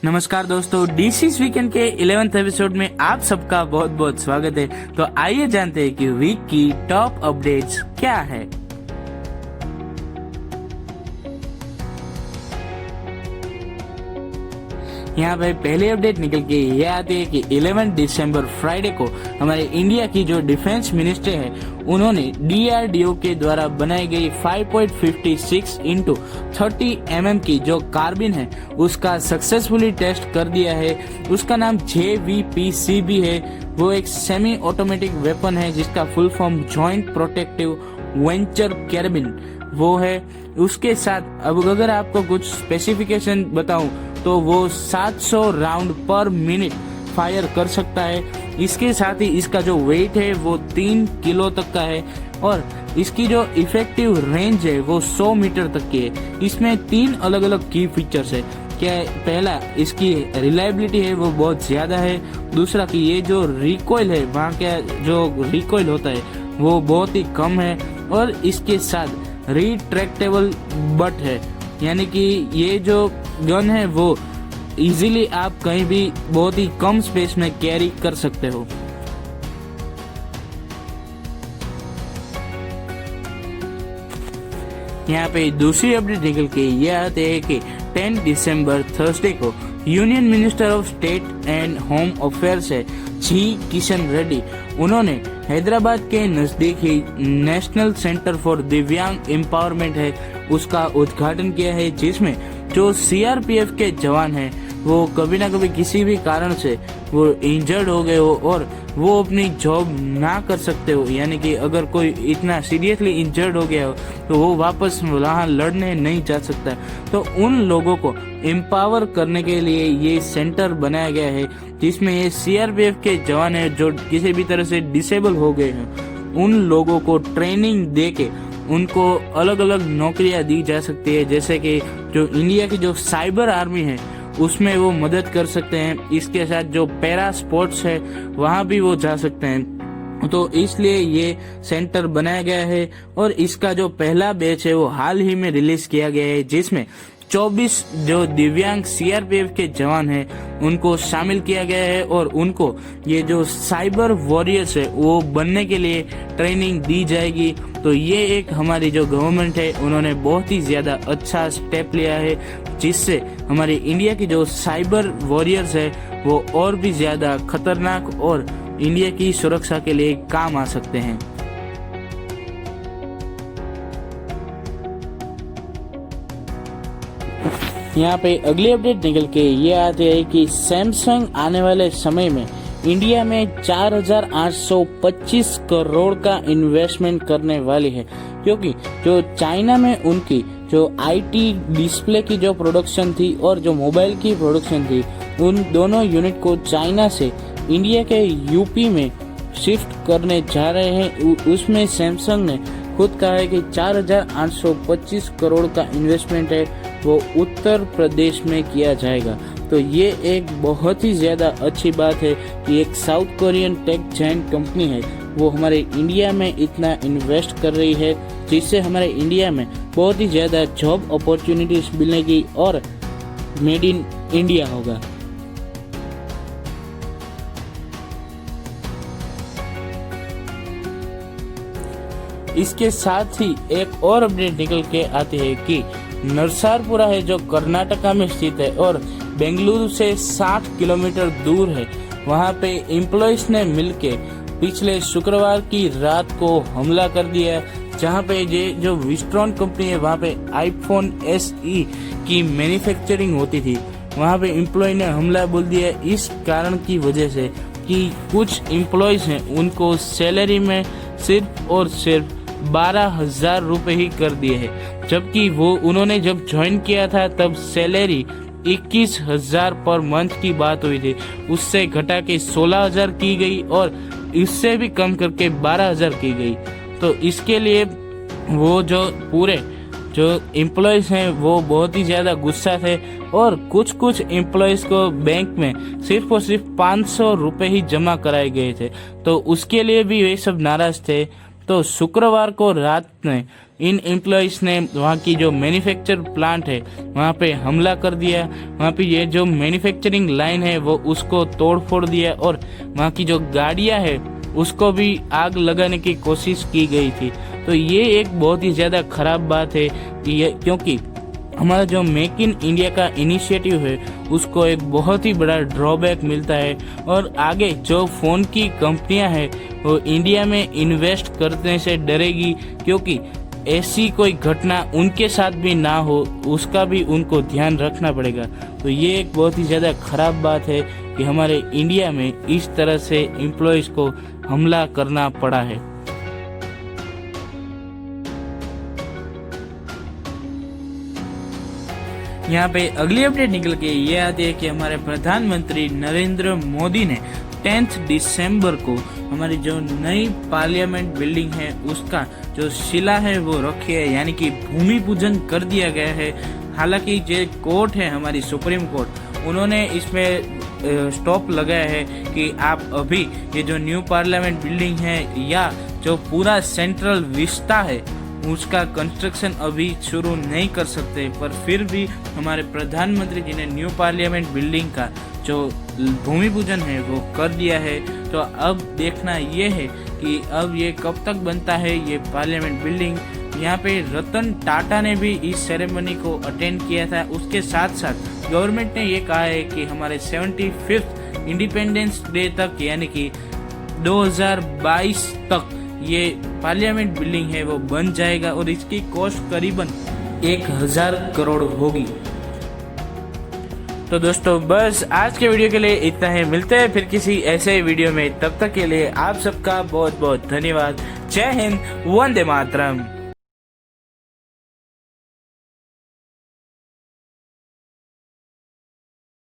नमस्कार दोस्तों, डीसीस वीकेंड के 11th एपिसोड में आप सबका बहुत बहुत स्वागत है। तो आइए जानते हैं कि वीक की टॉप अपडेट्स क्या है। यहाँ पे पहली अपडेट निकल के ये आती है कि 11 दिसंबर फ्राइडे को हमारे इंडिया की जो डिफेंस मिनिस्टर है उन्होंने डीआरडीओ के द्वारा बनाई गई 5.56 इंटू 30 mm की जो कार्बिन है उसका सक्सेसफुली टेस्ट कर दिया है। उसका नाम JVPCB है। वो एक सेमी ऑटोमेटिक वेपन है जिसका full form joint protective venture carbine वो है। उसके साथ अब अगर आपको कुछ स्पेसिफिकेशन बताऊं तो वो 700 राउंड पर मिनट फायर कर सकता है। इसके साथ ही इसका जो वेट है वो 3 किलो तक का है और इसकी जो इफेक्टिव रेंज है वो 100 मीटर तक की है। इसमें 3 अलग अलग की फीचर्स है। क्या पहला, इसकी रिलायबिलिटी है वो बहुत ज्यादा है। दूसरा कि ये जो रिकॉइल है वहाँ का जो रिकॉइल होता है वो बहुत ही कम है और इसके साथ रिट्रैक्टेबल बट है, यानी कि ये जो गन है वो इजीली आप कहीं भी बहुत ही कम स्पेस में कैरी कर सकते हो। यहाँ पे दूसरी अपडेट निकल के ये आते हैं कि 10 दिसंबर थर्सडे को union minister of state and home affairs है जी किशन रेड्डी, उन्होंने हैदराबाद के नजदीक ही नेशनल सेंटर फॉर दिव्यांग एम्पावरमेंट है उसका उद्घाटन किया है, जिसमें जो सीआरपीएफ के जवान हैं वो कभी ना कभी किसी भी कारण से वो इंजर्ड हो गए हो और वो अपनी जॉब ना कर सकते हो, यानी कि अगर कोई इतना सीरियसली इंजर्ड हो गया हो तो वो वापस वहाँ लड़ने नहीं जा सकता। तो उन लोगों को एम्पावर करने के लिए ये सेंटर बनाया गया है, जिसमें ये सीआरपीएफ के जवान है जो किसी भी तरह से डिसेबल हो गए हैं उन लोगों को ट्रेनिंग दे के उनको अलग अलग नौकरियां दी जा सकती है, जैसे कि जो इंडिया की जो साइबर आर्मी है उसमें वो मदद कर सकते हैं। इसके साथ जो पैरा स्पोर्ट्स है वहाँ भी वो जा सकते हैं। तो इसलिए ये सेंटर बनाया गया है और इसका जो पहला बैच है वो हाल ही में रिलीज किया गया है, जिसमें 24 जो दिव्यांग सीआरपीएफ के जवान हैं उनको शामिल किया गया है और उनको ये जो साइबर वॉरियर्स है वो बनने के लिए ट्रेनिंग दी जाएगी। तो ये एक हमारी जो गवर्नमेंट है उन्होंने बहुत ही ज्यादा अच्छा स्टेप लिया है, जिससे हमारी इंडिया की जो साइबर वॉरियर्स है वो और भी ज्यादा खतरनाक और इंडिया की सुरक्षा के लिए काम आ सकते हैं। यहाँ पे अगली अपडेट निकल के ये आती है कि सैमसंग आने वाले समय में इंडिया में 4,825 करोड़ का इन्वेस्टमेंट करने वाली है, क्योंकि जो चाइना में उनकी जो आईटी डिस्प्ले की जो प्रोडक्शन थी और जो मोबाइल की प्रोडक्शन थी उन दोनों यूनिट को चाइना से इंडिया के यूपी में शिफ्ट करने जा रहे हैं। उसमें सैमसंग ने खुद कहा है कि 4,825 करोड़ का इन्वेस्टमेंट है वो उत्तर प्रदेश में किया जाएगा। तो ये एक बहुत ही ज्यादा अच्छी बात है कि एक south Korean tech giant company है वो हमारे इंडिया में इतना इन्वेस्ट कर रही है, जिससे हमारे इंडिया में बहुत ही ज्यादा जॉब अपॉर्चुनिटीज मिलेगी और मेड इन इंडिया होगा। इसके साथ ही एक और अपडेट निकल के आती है कि नरसारपुरा है जो कर्नाटका में स्थित है और बेंगलुरु से 60 किलोमीटर दूर है, वहाँ पे एम्प्लॉइज ने मिलके पिछले शुक्रवार की रात को हमला कर दिया, जहाँ पे ये जो विस्ट्रॉन कंपनी है वहाँ पे आईफोन SE की मैन्युफैक्चरिंग होती थी, वहाँ पे एम्प्लॉय ने हमला बोल दिया इस कारण की वजह से कि कुछ एम्प्लॉयज हैं उनको सैलरी में सिर्फ और सिर्फ 12,000 रुपए ही कर दिए हैं, जबकि वो उन्होंने जब ज्वाइन किया था तब सैलरी 21,000 पर मंथ की बात हुई थी, उससे घटा के 16,000 की गई और इससे भी कम करके 12,000 की गई। तो इसके लिए वो जो पूरे जो एम्प्लॉयज हैं वो बहुत ही ज्यादा गुस्सा थे और कुछ एम्प्लॉयज को बैंक में सिर्फ और सिर्फ 500 रुपए ही जमा कराए गए थे, तो उसके लिए भी वे सब नाराज थे। तो शुक्रवार को रात में इन एम्प्लॉयज़ ने वहाँ की जो मैन्युफैक्चर प्लांट है वहाँ पे हमला कर दिया। वहाँ पे ये जो मैन्युफैक्चरिंग लाइन है वो उसको तोड़ फोड़ दिया और वहाँ की जो गाड़ियाँ है उसको भी आग लगाने की कोशिश की गई थी। तो ये एक बहुत ही ज़्यादा ख़राब बात है क्योंकि हमारा जो मेक इन इंडिया का इनिशिएटिव है उसको एक बहुत ही बड़ा ड्रॉबैक मिलता है और आगे जो फ़ोन की कंपनियां हैं वो इंडिया में इन्वेस्ट करने से डरेगी क्योंकि ऐसी कोई घटना उनके साथ भी ना हो उसका भी उनको ध्यान रखना पड़ेगा। तो ये एक बहुत ही ज़्यादा ख़राब बात है कि हमारे इंडिया में इस तरह से एम्प्लॉयज़ को हमला करना पड़ा है। यहाँ पे अगली अपडेट निकल के ये आती है कि हमारे प्रधानमंत्री नरेंद्र मोदी ने 10 दिसंबर को हमारी जो नई पार्लियामेंट बिल्डिंग है उसका जो शिला है वो रखी है, यानी कि भूमि पूजन कर दिया गया है। हालांकि जो कोर्ट है हमारी सुप्रीम कोर्ट उन्होंने इसमें स्टॉप लगाया है कि आप अभी ये जो न्यू पार्लियामेंट बिल्डिंग है या जो पूरा सेंट्रल विस्टा है उसका कंस्ट्रक्शन अभी शुरू नहीं कर सकते। पर फिर भी हमारे प्रधानमंत्री जी ने न्यू पार्लियामेंट बिल्डिंग का जो भूमि पूजन है वो कर दिया है। तो अब देखना ये है कि अब ये कब तक बनता है ये पार्लियामेंट बिल्डिंग। यहाँ पे रतन टाटा ने भी इस सेरेमनी को अटेंड किया था। उसके साथ साथ गवर्नमेंट ने ये कहा है कि हमारे 75th इंडिपेंडेंस डे तक यानी कि 2022 तक ये पार्लियामेंट बिल्डिंग है वो बन जाएगा और इसकी कॉस्ट करीबन 1000 करोड़ होगी। तो दोस्तों बस आज के वीडियो के लिए इतना ही। मिलते हैं फिर किसी ऐसे वीडियो में, तब तक के लिए आप सबका बहुत बहुत धन्यवाद। जय हिंद, वंदे मातरम।